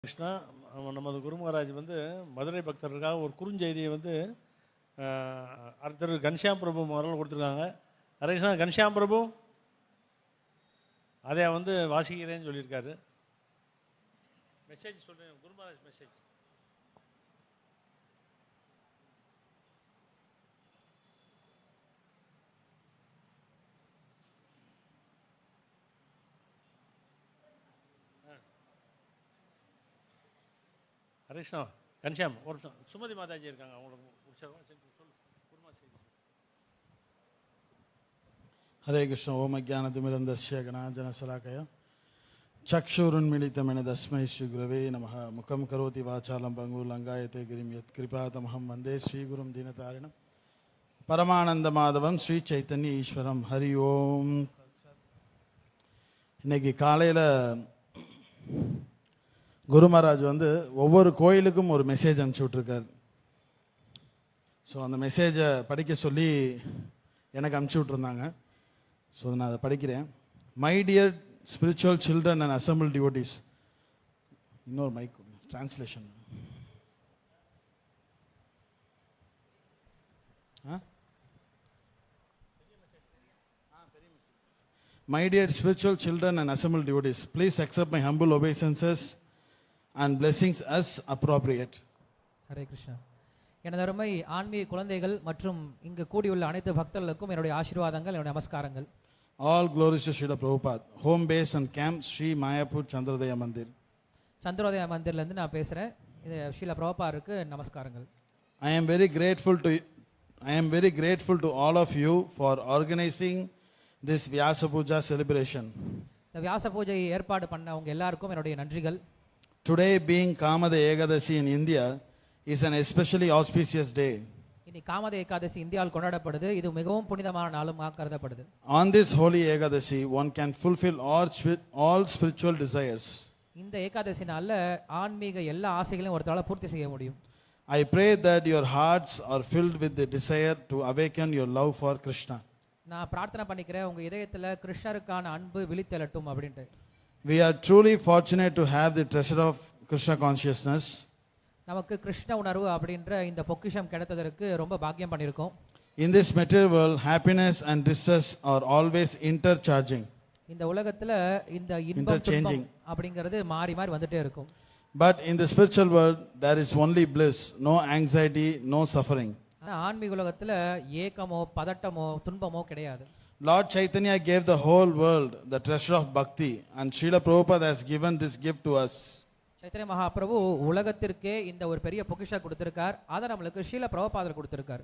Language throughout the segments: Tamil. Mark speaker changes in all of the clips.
Speaker 1: கிருஷ்ணா, நமது குரு மகாராஜ் வந்து மதுரை பக்தர்களுக்காக ஒரு குறுஞ்செய்தியை வந்து திரு கன்ஷியாம் பிரபு அவர்கள் கொடுத்துருக்காங்க. ஹரே கிருஷ்ணா. கன்ஷியாம் பிரபு அதை வந்து வாசிக்கிறேன்னு சொல்லியிருக்காரு. மெசேஜ் சொல்கிறேன், குரு மகாராஜ் மெசேஜ். ஹரே கிருஷ்ணா. கன்ஷியாம் ஒரு சுமதி மாதாஜி இருக்காங்க, அவங்களுக்கு சொல்லு குருமா செய்தி.
Speaker 2: ஹரே கிருஷ்ண. ஓம் அஜானதிமிரந்தஸ்ய கணாஜனசலாக்கய சக்ஷுருன்மிலிதமென தஸ்மை ஸ்ரீ குரவே நமः. முகம் கரோதி வாசாலம் பங்கு லங்காயத்தே கிரிம் யத் கிருபாதமஹம் வந்தே ஸ்ரீகுரும் தீனதாரிணம் பரமானந்த மாதவம் ஸ்ரீ சைத்தன்ய ஈஸ்வரம். ஹரி ஓம். இன்னைக்கு காலையில் குரு மகாராஜ் வந்து ஒவ்வொரு கோயிலுக்கும் ஒரு மெசேஜ் அனுப்பிச்சி விட்ருக்கார். ஸோ அந்த மெசேஜை படிக்க சொல்லி எனக்கு அனுப்பிச்சி விட்ருந்தாங்க. ஸோ நான் அதை படிக்கிறேன். My dear spiritual children and assemble devotees. இன்னொரு mic translation. My dear spiritual children and assembled devotees, please accept my humble obeisances and blessings as appropriate.
Speaker 3: Hare Krishna. எனது அருமை ஆன்மீக குழந்தைகள் மற்றும் இங்கு கூடியுள்ள அனைத்து பக்தர்களுக்கும் என்னுடைய ஆசீர்வாதங்கள், என்னுடைய நமஸ்காரங்கள்.
Speaker 2: All glories to Srila Prabhupada, home base and camp Sri Mayapur Chandrodaya Mandir.
Speaker 3: Chandrodaya மந்திர்லேருந்து நான் பேசுகிறேன். இது ஸ்ரீல பிரபுபாருக்கு நமஸ்காரங்கள்.
Speaker 2: I am very grateful to all of you for organizing this Vyasa Puja celebration.
Speaker 3: இந்த வியாச பூஜை ஏற்பாடு பண்ண அவங்க எல்லாருக்கும் என்னுடைய நன்றிகள்.
Speaker 2: Today being Kamada Ekadasi in India is an especially auspicious day.
Speaker 3: இன்னைக்கு காமத ஏகாதசி இந்தியாவில் கொண்டாடப்படுது. இது மிகவும் புனிதமான நாளுமாக கருதப்படுது.
Speaker 2: On this holy Ekadasi, one can fulfill all spiritual desires.
Speaker 3: இந்த ஏகாதசி நாளில் ஆன்மீக எல்லா ஆசைகளையும் ஒருத்தரால் பூர்த்தி செய்ய முடியும்.
Speaker 2: I pray that your hearts are filled with the desire to awaken your love for Krishna.
Speaker 3: நான் பிரார்த்தனை பண்ணிக்கிறேன், உங்கள் இதயத்தில் கிருஷ்ணருக்கான அன்பு விழித்தெழட்டும் அப்படின்ட்டு.
Speaker 2: We are truly fortunate to have the treasure of Krishna consciousness.
Speaker 3: நமக்கு கிருஷ்ண உணர்வு அப்படின்ற இந்த பொக்கிஷம் கிடைத்ததற்கு ரொம்ப பாக்கியம் பண்ணியிருக்கோம்.
Speaker 2: In this material world, happiness and distress are always intercharging.
Speaker 3: இந்த உலகத்துல இந்த இன்பம் துன்பம் அப்படிங்கிறது மாறி மாறி வந்துட்டே இருக்கும்.
Speaker 2: But in the spiritual world, there is only bliss, no anxiety, no suffering.
Speaker 3: ஆனா ஆன்மீக உலகத்துல ஏக்கமோ பதட்டமோ துன்பமோ கிடையாது.
Speaker 2: Lord Chaitanya gave the whole world the treasure of bhakti, and Srila Prabhupada has given this gift to us.
Speaker 3: Chaitanya Mahaprabhu உலகத்திற்கே இந்த ஒரு பெரிய பொக்கிஷம் கொடுத்திருக்கார். அதை நம்மளுக்கு ஸ்ரீல பிரபுபாதர் கொடுத்திருக்கார்.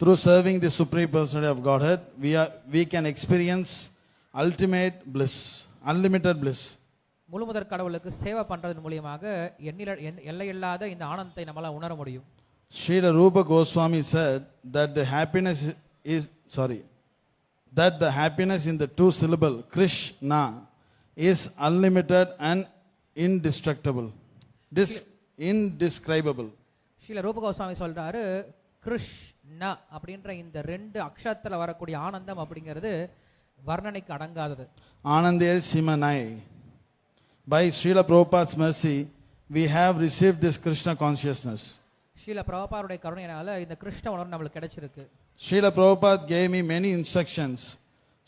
Speaker 2: Through serving the Supreme Personality of Godhead, we can experience ultimate bliss, unlimited bliss.
Speaker 3: முழுமுதற் கடவுளுக்கு சேவை பண்றதன் மூலமாக எல்லையில்லாத இந்த ஆனந்தத்தை நம்மளால உணர முடியும்.
Speaker 2: Srila Rupa Goswami said that the happiness in the two syllable Krishna is unlimited and indescribable.
Speaker 3: Srila ரூப கோஸ்வாமி சொல்றாரு, கிருஷ்ண அப்படின்ற இந்த ரெண்டு அக்ஷரத்துல வரக்கூடிய ஆனந்தம் அப்படிங்கிறது வர்ணனைக்கு அடங்காதது.
Speaker 2: Anandaya Simanai. By Srila Prabhupada's mercy, we have received this Krishna consciousness.
Speaker 3: Srila பிரபுபாதருடைய கருணையினால இந்த கிருஷ்ண உணர்வு நம்மளுக்கு கிடைச்சிருக்கு.
Speaker 2: Srila Prabhupada gave me many instructions,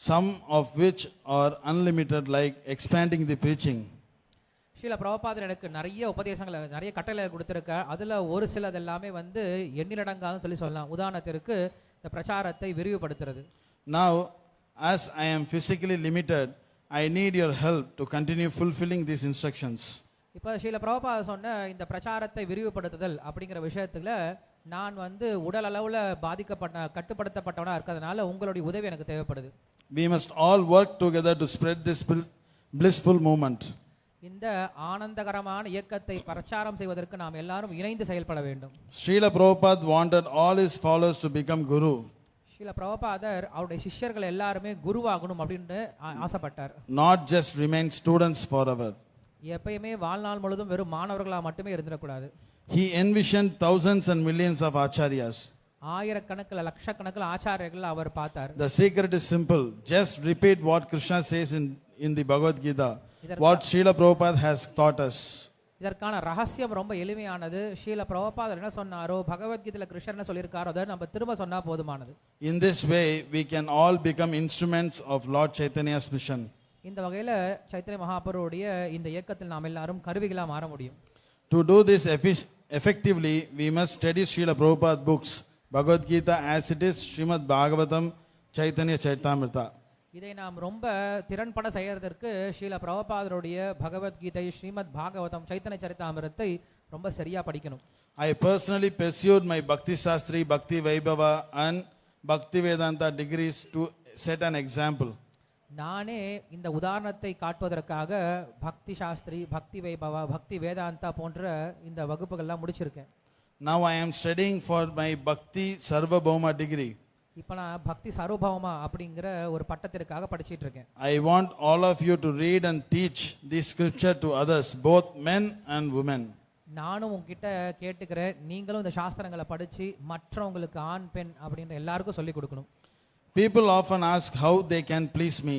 Speaker 2: some of which are unlimited, like expanding the preaching.
Speaker 3: Srila பிரபுபாதர் எனக்கு நிறைய உபதேசங்களை, நிறைய கட்டளைகளை கொடுத்திருக்க. அதுல ஒரு சிலது எல்லாமே வந்து எண்ணிலடங்காதுன்னு சொல்லலாம். உதாரணத்திற்கு இந்த பிரச்சாரத்தை விரிவுபடுத்துறது.
Speaker 2: Now, as I am physically limited, I need your help to continue fulfilling these instructions.
Speaker 3: இப்போ ஸ்ரீல பிரபுபாதர் சொன்ன இந்த பிரச்சாரத்தை விரிவுபடுத்துதல் அப்படிங்கிற விஷயத்துல நான் வந்து உடல் அளவுல கட்டுப்படுத்தப்பட்டவனா இருக்கிறதுனால உங்களுடைய உதவி எனக்கு தேவைப்படுது.
Speaker 2: We must all work together to spread this blissful movement.
Speaker 3: இந்த ஆனந்தகரமான இயக்கத்தை பிரச்சாரம் செய்வதற்கு நாம் எல்லாரும் இணைந்து செயல்பட வேண்டும்.
Speaker 2: Srila Prabhupada wanted all his followers to become guru.
Speaker 3: Srila பிரபுபாதர் அவருடைய சிஷ்யர்கள் எல்லாருமே குருவாகணும் அப்படின்னு ஆசைப்பட்டார்.
Speaker 2: Not just remain students forever.
Speaker 3: எப்பயுமே வாழ்நாள் முழுதும் வெறும் மாணவர்களா மட்டுமே இருந்துடக்கூடாது.
Speaker 2: He envisioned thousands and millions of acharyas.
Speaker 3: ஆயிரக்கணக்கில் லட்சக்கணக்கில் ஆச்சாரியர்கள் அவர் பார்த்தார்.
Speaker 2: The secret is simple. Just repeat what Krishna says in the Bhagavad Gita. What Srila Prabhupada has taught us.
Speaker 3: இதற்கான ரகசியம் ரொம்ப எளிமையானது. ஸ்ரீல பிரபுபாதர் என்ன சொன்னாரோ, பகவத்கீதையில கிருஷ்ணர் என்ன சொல்லியிருக்காரோ அதை நம்ம திரும்ப சொன்னா போதுமானது.
Speaker 2: In this way, we can all become instruments of Lord Chaitanya's mission.
Speaker 3: இந்த வகையில சைத்தன்ய மகாபுருடைய இந்த இயக்கத்தில் நாம் எல்லாரும் கருவிகளா மாற முடியும்.
Speaker 2: To do this effectively, we must study Srila Prabhupada books, Bhagavad Gita as it is, Srimad Bhagavatam, Chaitanya Charitamrita.
Speaker 3: இதை நாம் ரொம்ப திறன்பட செய்யறதற்கு ஸ்ரீல பிரபுபாதருடைய பகவத்கீதை, ஸ்ரீமத் பாகவதம், சைத்தன்ய சரிதாமிரத்தை ரொம்ப சரியா படிக்கணும்.
Speaker 2: I personally pursued my Bhakti Shastri, Bhakti Vaibhava and Bhakti Vedanta degrees to set an example.
Speaker 3: நானே இந்த உதாரணத்தை காட்டுவதற்காக பக்தி சாஸ்திரி, பக்தி வைபவா, பக்தி வேதாந்தா போன்ற இந்த வகுப்புகள்லாம் முடிச்சிருக்கேன்.
Speaker 2: Now I am studying for my Bhakti Sarvabhauma degree.
Speaker 3: இப்போ நான் பக்தி சர்வபௌமா அப்படிங்கிற ஒரு பட்டத்திற்காக படிச்சிட்டு இருக்கேன்.
Speaker 2: I want all of you to read and teach this scripture to others, both men and women.
Speaker 3: நானும் உங்ககிட்ட கேட்டுக்கிறேன், நீங்களும் இந்த சாஸ்திரங்களை படிச்சு மற்றவங்களுக்கு ஆண் பெண் அப்படின்ற எல்லாருக்கும் சொல்லி கொடுக்கணும்.
Speaker 2: People often ask how they can please me.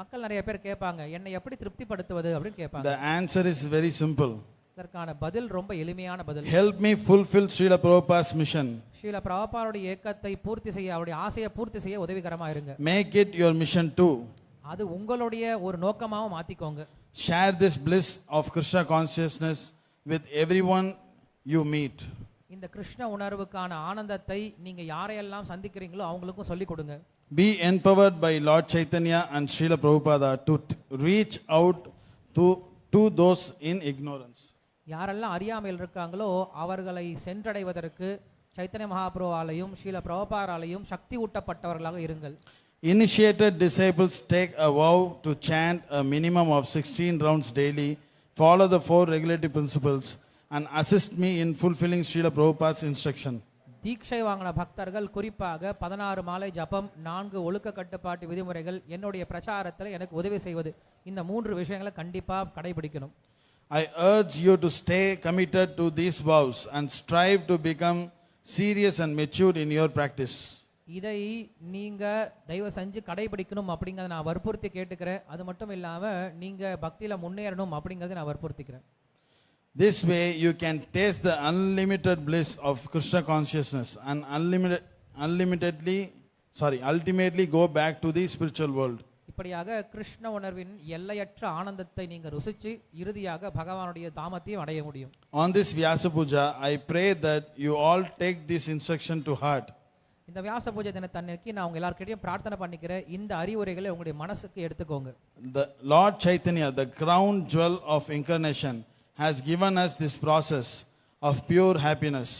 Speaker 3: மக்கள் நிறைய பேர் கேட்பாங்க, என்னை எப்படி திருப்திப்படுத்துவது அப்படின்னு கேட்பாங்க.
Speaker 2: The answer is very simple.
Speaker 3: இதற்கான பதில் ரொம்ப எளிமையான பதில்.
Speaker 2: Help me fulfill Srila Prabhupada's mission.
Speaker 3: Srila பிரபுபாதருடைய இயக்கத்தை பூர்த்தி செய்ய, அவருடைய ஆசையை பூர்த்தி செய்ய உதவிகரமா இருங்க.
Speaker 2: Make it your mission too.
Speaker 3: அது உங்களுடைய ஒரு நோக்கமாவும் மாத்திக்கோங்க.
Speaker 2: Share this bliss of Krishna consciousness with everyone you meet.
Speaker 3: இந்த கிருஷ்ண உணர்வுக்கான ஆனந்தத்தை நீங்க யாரையெல்லாம் சந்திக்கிறீங்களோ அவங்களுக்கும் சொல்லி கொடுங்க.
Speaker 2: Be empowered by Lord Chaitanya and Srila Prabhupada to reach out to those in ignorance.
Speaker 3: யாரெல்லாம் அறியாமையில் இருக்காங்களோ அவர்களை சென்றடைவதற்கு சைத்தன்ய மகாபிரபுவாலையும் ஸ்ரீல பிரபுபாதராலையும் சக்தி ஊட்டப்பட்டவர்களாக இருங்கள்.
Speaker 2: Initiated disciples take a vow to chant a minimum of 16 rounds daily, follow the 4 regulative principles, and assist me in fulfilling Srila Prabhupada's instruction.
Speaker 3: தீட்சை வாங்கின பக்தர்கள் குறிப்பாக 16 மாலை ஜபம், 4 ஒழுக்க கட்டுப்பாட்டு விதிமுறைகள், என்னுடைய பிரச்சாரத்தில் எனக்கு உதவி செய்வது, இந்த 3 விஷயங்களை கண்டிப்பா கடைபிடிக்கணும்.
Speaker 2: I urge you to stay committed to these vows and strive to become serious and matured in your practice.
Speaker 3: இதை நீங்க தயவு செஞ்சு கடைபிடிக்கணும் அப்படிங்கறத நான் வற்புறுத்தி கேட்டுக்கிறேன். அது மட்டும் இல்லாம நீங்க பக்தியில முன்னேறணும் அப்படிங்கறத நான் வற்புறுத்திக்கிறேன்.
Speaker 2: This way you can taste the unlimited bliss of Krishna consciousness and ultimately go back to the spiritual world.
Speaker 3: இப்படியாக கிருஷ்ண உணர்வின் எல்லையற்ற ஆனந்தத்தை நீங்க ருசிச்சு இறுதியாக பகவானுடைய தாமத்தையும் அடைய முடியும்.
Speaker 2: On this Vyasa Puja, I pray that you all take this instruction to heart.
Speaker 3: இந்த வியாச பூஜை தினத்தன்னைக்கு நான் உங்க எல்லார்கிட்டயும் பிரார்த்தனை பண்ணிக்கிறேன், இந்த அறிவுரைகளை உங்களுடைய மனசுக்கு எடுத்துக்கோங்க.
Speaker 2: The Lord Chaitanya, the crown jewel of incarnation, has given us this process of pure happiness.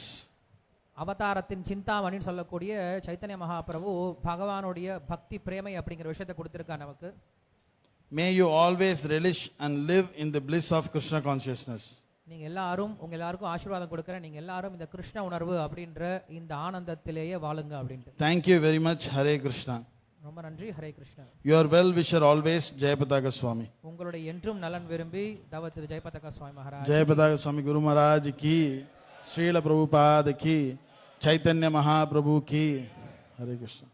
Speaker 3: அவதாரத்தின் சிந்தாமணின்னு சொல்லக்கூடிய சைத்தன்ய மகாபிரபு பகவானுடைய பக்தி பிரேமை அப்படிங்கிற விஷயத்தை கொடுத்திருக்கா நமக்கு.
Speaker 2: May you always relish and live in the bliss of Krishna consciousness.
Speaker 3: நீங்க எல்லாரும் உங்க எல்லாருக்கும் ஆசீர்வாதம் கொடுக்கிறேன், நீங்க எல்லாரும் இந்த கிருஷ்ண உணர்வு அப்படின்ற இந்த ஆனந்தத்திலேயே வாழுங்க அப்படின்ட்டு.
Speaker 2: Thank you very much. Hare Krishna.
Speaker 3: ரொம்ப நன்றி. Hare Krishna.
Speaker 2: Your well wisher always, Jayapataka Swami.
Speaker 3: உங்களுடைய என்றும் நலன் விரும்பி தவ திரு ஜெயபதக சுவாமி Maharaj.
Speaker 2: Jayapataka Swami Guru Maharaj ki, Srila Prabhupada ki, Chaitanya Mahaprabhu ki. Hare Krishna.